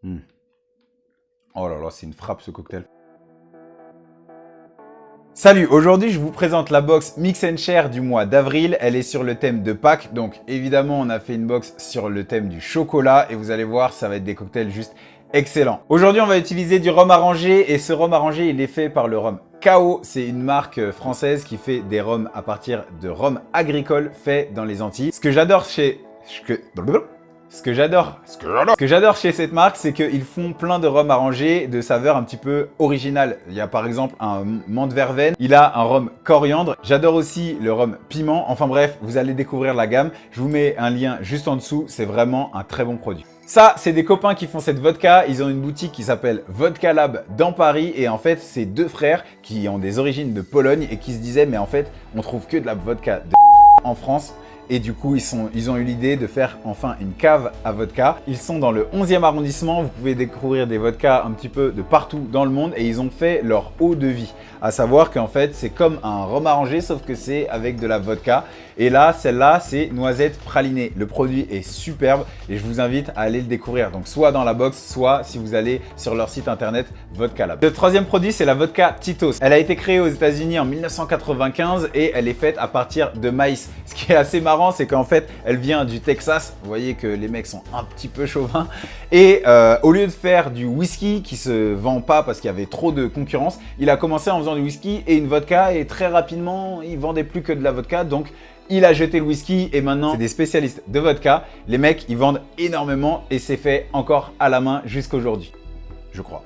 Mmh. Oh là là, c'est une frappe ce cocktail. Salut, aujourd'hui je vous présente la box Mix & Share du mois d'avril. Elle est sur le thème de Pâques, donc évidemment on a fait une box sur le thème du chocolat et vous allez voir, ça va être des cocktails juste excellents. Aujourd'hui on va utiliser du rhum arrangé et ce rhum arrangé il est fait par le rhum KO. C'est une marque française qui fait des rhums à partir de rhum agricole fait dans les Antilles. Ce que j'adore chez... Ce que j'adore chez cette marque, c'est qu'ils font plein de rhum arrangés de saveurs un petit peu originales. Il y a par exemple un menthe verveine, il a un rhum coriandre. J'adore aussi le rhum piment. Enfin bref, vous allez découvrir la gamme. Je vous mets un lien juste en dessous. C'est vraiment un très bon produit. Ça, c'est des copains qui font cette vodka. Ils ont une boutique qui s'appelle Vodka Lab dans Paris. Et en fait, c'est deux frères qui ont des origines de Pologne et qui se disaient, mais en fait, on trouve que de la vodka de en France. Et du coup, ils ont eu l'idée de faire enfin une cave à vodka. Ils sont dans le 11e arrondissement. Vous pouvez découvrir des vodkas un petit peu de partout dans le monde. Et ils ont fait leur eau de vie. À savoir qu'en fait, c'est comme un rhum arrangé, sauf que c'est avec de la vodka. Et là, celle-là, c'est noisette pralinée. Le produit est superbe et je vous invite à aller le découvrir. Donc, soit dans la box, soit si vous allez sur leur site internet Vodka Lab. Le troisième produit, c'est la vodka Tito's. Elle a été créée aux États-Unis en 1995 et elle est faite à partir de maïs. Ce qui est assez marrant, c'est qu'en fait, elle vient du Texas. Vous voyez que les mecs sont un petit peu chauvins. Et au lieu de faire du whisky qui se vend pas parce qu'il y avait trop de concurrence, il a commencé en faisant du whisky et une vodka et très rapidement, il vendait plus que de la vodka. Donc, il a jeté le whisky et maintenant, c'est des spécialistes de vodka. Les mecs, ils vendent énormément et c'est fait encore à la main jusqu'aujourd'hui. Je crois.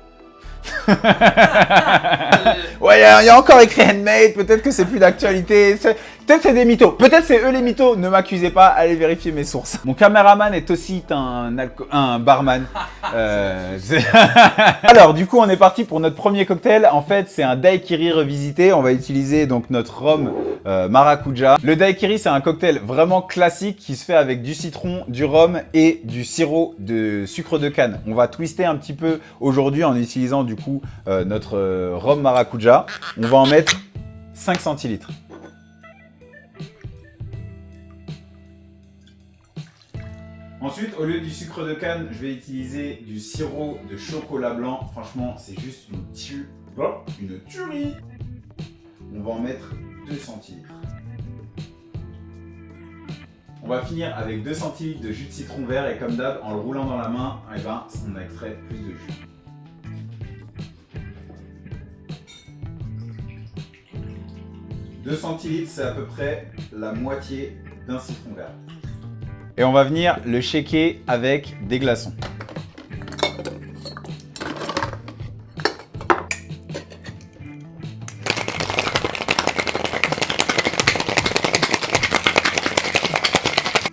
Ouais, il y a encore écrit handmade, peut-être que c'est plus d'actualité, peut-être c'est des mythos, peut-être c'est eux les mythos, ne m'accusez pas, allez vérifier mes sources. Mon caméraman est aussi un barman. Alors du coup on est parti pour notre premier cocktail, en fait c'est un daiquiri revisité, on va utiliser donc notre rhum maracuja. Le daiquiri c'est un cocktail vraiment classique qui se fait avec du citron, du rhum et du sirop de sucre de canne. On va twister un petit peu aujourd'hui en utilisant du coup notre rhum maracuja. On va en mettre 5 centilitres. Ensuite, au lieu du sucre de canne, je vais utiliser du sirop de chocolat blanc. Franchement, c'est juste une tuerie. On va en mettre 2 centilitres. On va finir avec 2 centilitres de jus de citron vert et comme d'hab, en le roulant dans la main, eh ben, on extrait plus de jus. « 2 centilitres, c'est à peu près la moitié d'un citron vert. Et on va venir le shaker avec des glaçons.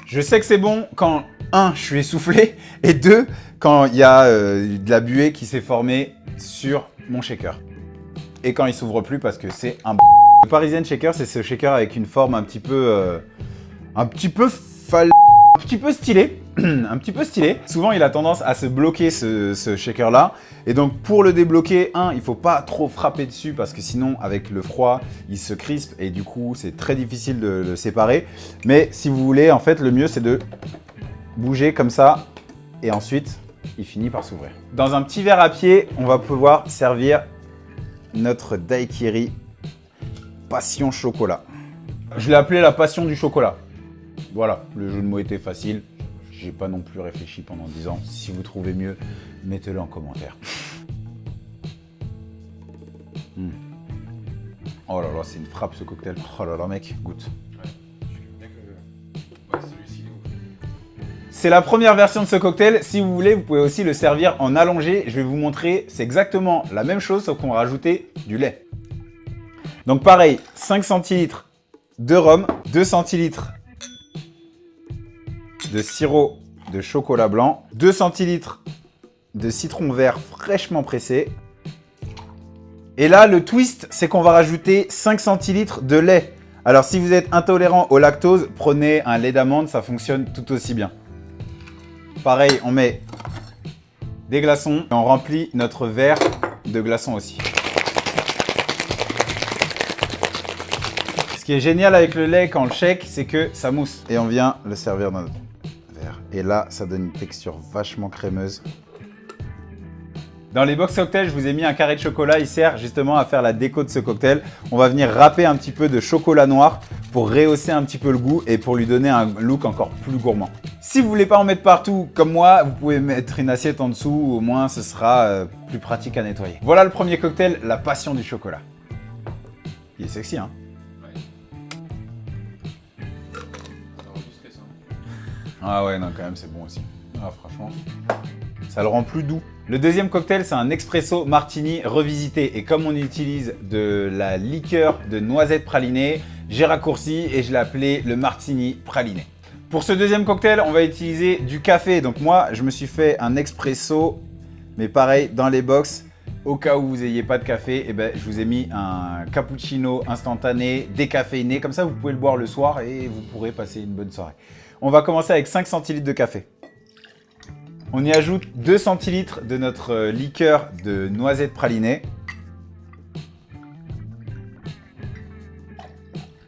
Je sais que c'est bon quand 1, je suis essoufflé et 2, quand il y a de la buée qui s'est formée sur mon shaker. Et quand il s'ouvre plus parce que c'est un... Le Parisian Shaker, c'est ce shaker avec une forme un petit peu stylé. Un petit peu stylé. Souvent, il a tendance à se bloquer ce shaker-là. Et donc, pour le débloquer, il faut pas trop frapper dessus parce que sinon, avec le froid, il se crispe et du coup, c'est très difficile de le séparer. Mais si vous voulez, en fait, le mieux, c'est de bouger comme ça et ensuite, il finit par s'ouvrir. Dans un petit verre à pied, on va pouvoir servir notre daiquiri passion chocolat. Je l'ai appelé la passion du chocolat. Voilà, le jeu de mots était facile. J'ai pas non plus réfléchi pendant 10 ans. Si vous trouvez mieux, mettez-le en commentaire. Oh là là, c'est une frappe ce cocktail. Oh là là, mec, goûte. C'est la première version de ce cocktail. Si vous voulez, vous pouvez aussi le servir en allongé. Je vais vous montrer, c'est exactement la même chose, sauf qu'on va rajouter du lait. Donc pareil, 5 centilitres de rhum, 2 centilitres de sirop de chocolat blanc, 2 centilitres de citron vert fraîchement pressé. Et là, le twist, c'est qu'on va rajouter 5 centilitres de lait. Alors si vous êtes intolérant au lactose, prenez un lait d'amande, ça fonctionne tout aussi bien. Pareil, on met des glaçons et on remplit notre verre de glaçons aussi. Ce qui est génial avec le lait quand on le shake, c'est que ça mousse. Et on vient le servir dans notre verre. Et là, ça donne une texture vachement crémeuse. Dans les box cocktails, je vous ai mis un carré de chocolat. Il sert justement à faire la déco de ce cocktail. On va venir râper un petit peu de chocolat noir pour rehausser un petit peu le goût et pour lui donner un look encore plus gourmand. Si vous voulez pas en mettre partout comme moi, vous pouvez mettre une assiette en dessous. Au moins, ce sera plus pratique à nettoyer. Voilà le premier cocktail, la passion du chocolat. Il est sexy, hein? Ah ouais, non, quand même, c'est bon aussi. Ah, franchement, ça le rend plus doux. Le deuxième cocktail, c'est un espresso martini revisité. Et comme on utilise de la liqueur de noisette pralinée, j'ai raccourci et je l'ai appelé le martini praliné. Pour ce deuxième cocktail, on va utiliser du café. Donc moi, je me suis fait un expresso, mais pareil, dans les box. Au cas où vous n'ayez pas de café, eh ben, je vous ai mis un cappuccino instantané, décaféiné. Comme ça, vous pouvez le boire le soir et vous pourrez passer une bonne soirée. On va commencer avec 5 centilitres de café. On y ajoute 2 centilitres de notre liqueur de noisette pralinée.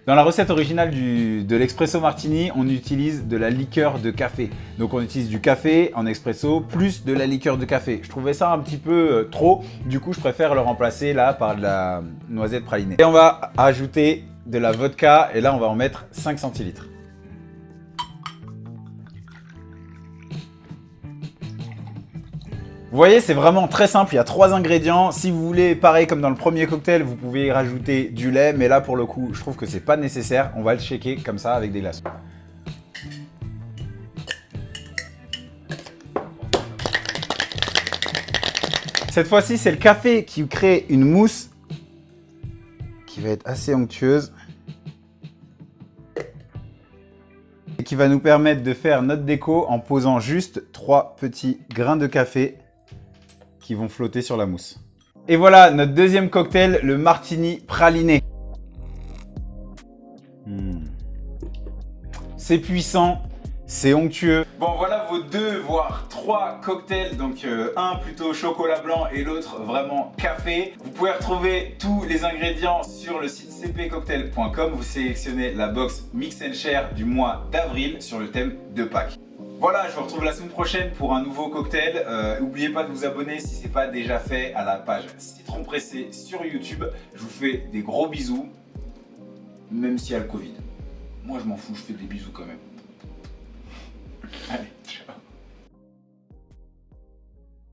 Dans la recette originale de l'expresso martini, on utilise de la liqueur de café. Donc on utilise du café en expresso plus de la liqueur de café. Je trouvais ça un petit peu trop, du coup je préfère le remplacer là par de la noisette pralinée. Et on va ajouter de la vodka et là on va en mettre 5 centilitres. Vous voyez, c'est vraiment très simple, il y a 3 ingrédients. Si vous voulez, pareil comme dans le premier cocktail, vous pouvez y rajouter du lait, mais là pour le coup, je trouve que c'est pas nécessaire. On va le shaker comme ça avec des glaçons. Cette fois-ci, c'est le café qui crée une mousse qui va être assez onctueuse et qui va nous permettre de faire notre déco en posant juste 3 petits grains de café qui vont flotter sur la mousse. Et voilà notre deuxième cocktail, le martini praliné. C'est puissant, c'est onctueux. Bon, voilà vos 2 voire 3 cocktails, donc un plutôt chocolat blanc et l'autre vraiment café. Vous pouvez retrouver tous les ingrédients sur le site cpcocktail.com. Vous sélectionnez la box Mix & Share du mois d'avril sur le thème de Pâques. Voilà, je vous retrouve la semaine prochaine pour un nouveau cocktail. N'oubliez pas de vous abonner si ce n'est pas déjà fait à la page Citron Pressé sur YouTube. Je vous fais des gros bisous, même s'il y a le Covid. Moi, je m'en fous, je fais des bisous quand même. Allez.